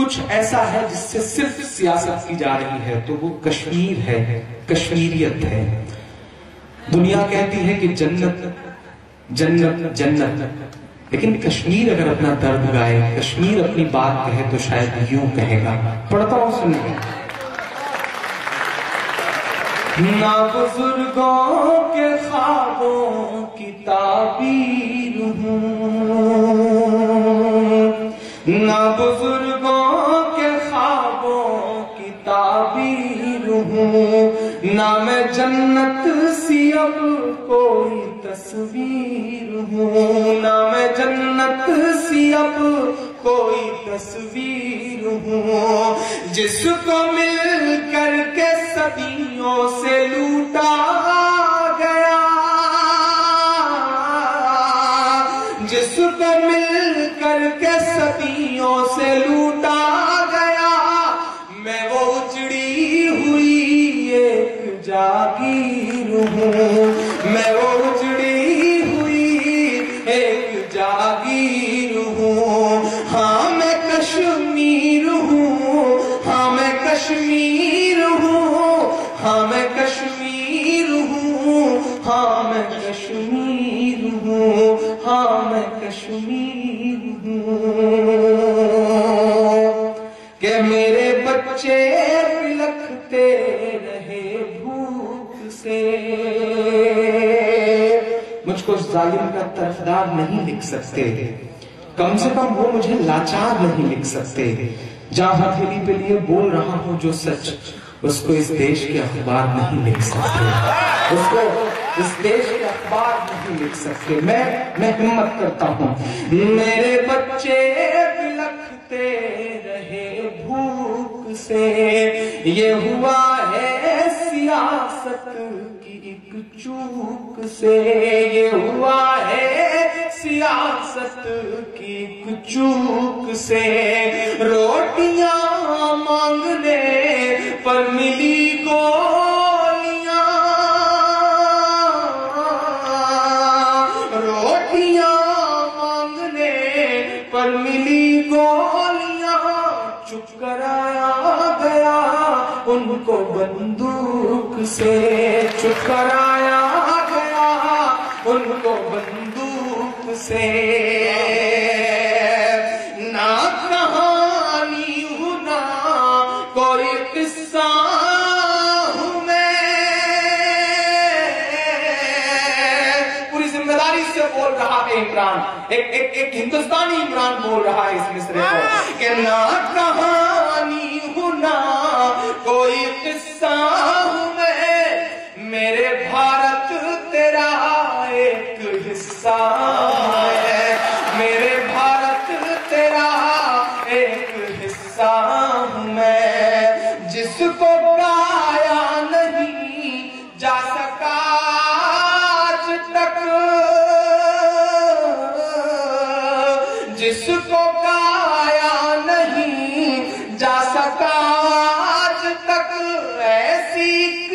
کچھ ایسا ہے جس سے صرف سیاست کی جا رہی ہے تو وہ کشمیر ہے، کشمیریت ہے۔ دنیا کہتی ہے کہ جنت جنت جنت، لیکن کشمیر اگر اپنا درد گائے، کشمیر اپنی بات کہے تو شاید یوں کہے گا، پڑھتا ہوں سنیے۔ نہ بزرگوں کے خوابوں کی تعبیر ہوں، نہ بزرگوں کے خوابوں کی تعبیر ہوں، نہ میں جنت سی اب کوئی تصویر ہوں، نہ میں جنت سی اب کوئی تصویر ہوں، جس کو مل کر کے صدیوں سے لوٹا گیا، جس کو مل کر کے صدیوں سے لوٹا گیا، میں وہ اجڑی ہوئی ایک جاگیر ہوں، میں وہ اجڑی ہوئی ایک جاگیر ہوں، ہاں میں کشمیر ہوں، ہاں میں کشمیر ہوں، ہاں میں کشمیر ہوں، ہاں میں کشمیر ہوں، ہاں میں کشمیر ہوں، کہ میرے بچے بلکتے رہے بھوک سے۔ مجھ کو ظالم کا طرفدار نہیں لکھ سکتے، کم سے کم وہ مجھے لاچار نہیں لکھ سکتے، جہاں ہتھیلی پہ لیے بول رہا ہوں جو سچ، اس کو اس دیش کے اخبار نہیں لکھ سکتے، اس کو اس دیش کے اخبار نہیں لکھ سکتے۔ میں ہمت کرتا ہوں، میرے بچے بلکتے رہے بھوک سے، یہ ہوا ہے سیاست کی ایک چوک سے، یہ ہوا ہے سیاست کی ایک چوک سے، روٹیاں مانگنے پر ملی گولیاں، روٹیاں مانگنے پر ملی گولیاں، چپ کرایا گیا ان کو بندوق سے، چپ کرایا گیا ان کو بندوق سے، نہ کہانی ہوں نہ کوئی قصہ ہوں میں، پوری ذمہ داری سے بول رہا ہے عمران، ایک ہندوستانی عمران بول رہا ہے اس مصرے کو، کہ نہ کہانی ہوں نہ کوئی قصہ ہوں میں، میرے بھارت تیرا ایک حصہ ہے، میرے بھارت تیرا ایک حصہ ہوں میں، جس کو گایا نہیں جا سکا آج تک، جس کو گایا نہیں جا سکا آج تک، ایسی ایک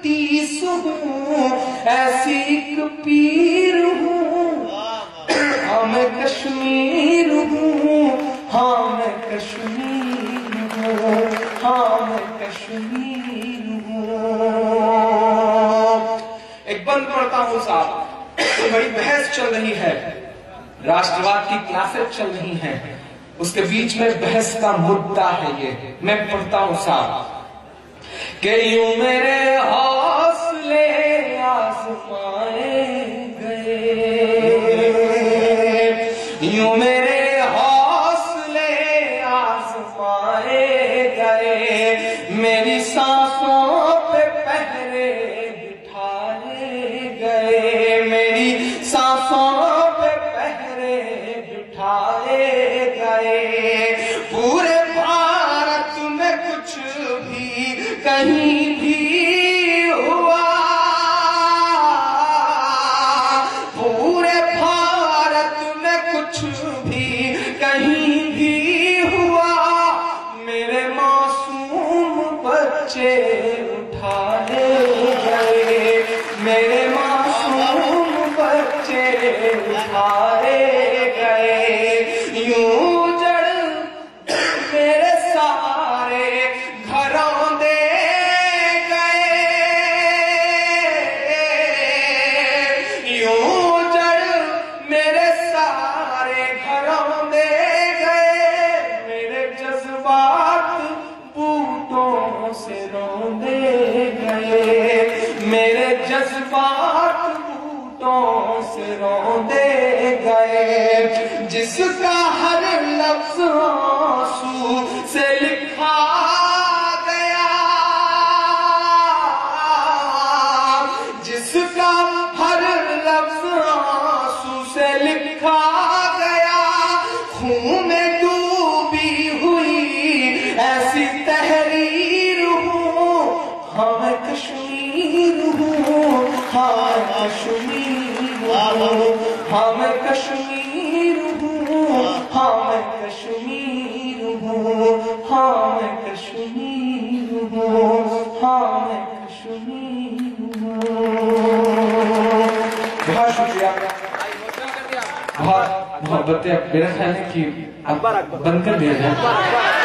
ٹیس ہوں، ایسی ایک پیر ہوں، ہاں میں کشمیر ہوں، ہاں میں کشمیر ہوں، ہاں میں کشمیر ہوں۔ ایک بند پڑھتا ہوں صاحب، بڑی بحث چل رہی ہے، راشٹرواد کی کلاسیں چل رہی ہیں، اس کے بیچ میں بحث کا مدعا ہے یہ، میں پڑھتا ہوں صاحب، کہ یوں میرے حوصلے آزمائے گئے، یوں میرے حوصلے آزمائے گئے، میری سانسوں پہ پہرے بٹھائے گئے، میری سانسوں پہ پہرے بٹھائے گئے، پورے بھارت میں کچھ بھی کہیں بھی ہوا، پورے بھارت میں کچھ بھی کہیں بھی ہوا، میرے معصوم بچے اٹھائے گئے، میرے معصوم بچے اٹھائے گئے، یوں جڑ میرے جذبات بوٹوں سے روندے گئے، جس کا ہر لفظ آنسو سے لکھا گیا، جس کا ہر لفظ آنسو سے لکھا گیا، خون میں ڈوبی ہوئی ایسی تحریر ہوں، ہاں میں کشمیر ہوں، ہاں میں کشمیر ہوں، ہاں میں کشمیر ہوں، ہاں میں کشمیر ہوں، ہاں میں کشمیر ہوں، ہاں میں کشمیر ہوں۔ بہت شکریہ، بہت محبت ہے۔ میرا خیال ہے کہ اب بند کر دیا جائے۔